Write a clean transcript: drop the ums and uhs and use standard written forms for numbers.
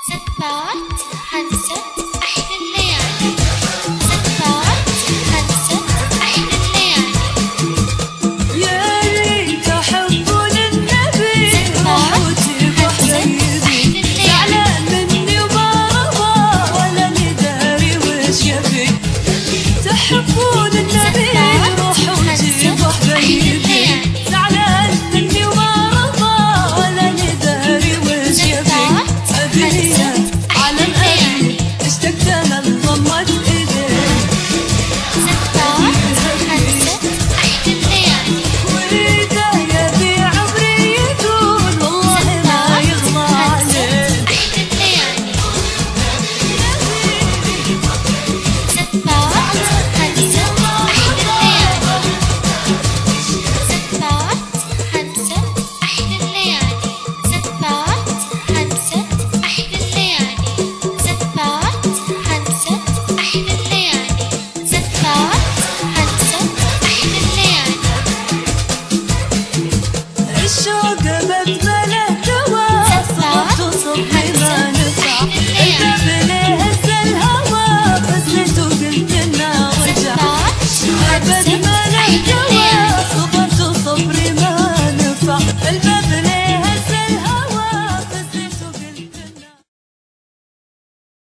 زفات هنست أحلى الليالي. زفات هنست أحلى الليالي. يا ريت أحبون النبي روحوتي بحبيبي زعلان مني وما رضى ولا نداري وش يبي. تحبون النبي روحوتي بحبيبي زعلان مني وما رضى ولا نداري وش يبي. أبيها على الأبي اشتقت أنا لضمة إيديه. زفات هنست أحلى الليالي. وإذا يبي عمري يطول والله ما يغلى عليه. أحلى الليالي. زفات هنست أحلى الليالي. زفات هنست أحلى الليالي. زفات هنست أحلى الليالي. زفات هنست أحلى الليالي. زفات هنست أحلى الليالي. الشوق بتملى دوا صرت وصبي ما نفع.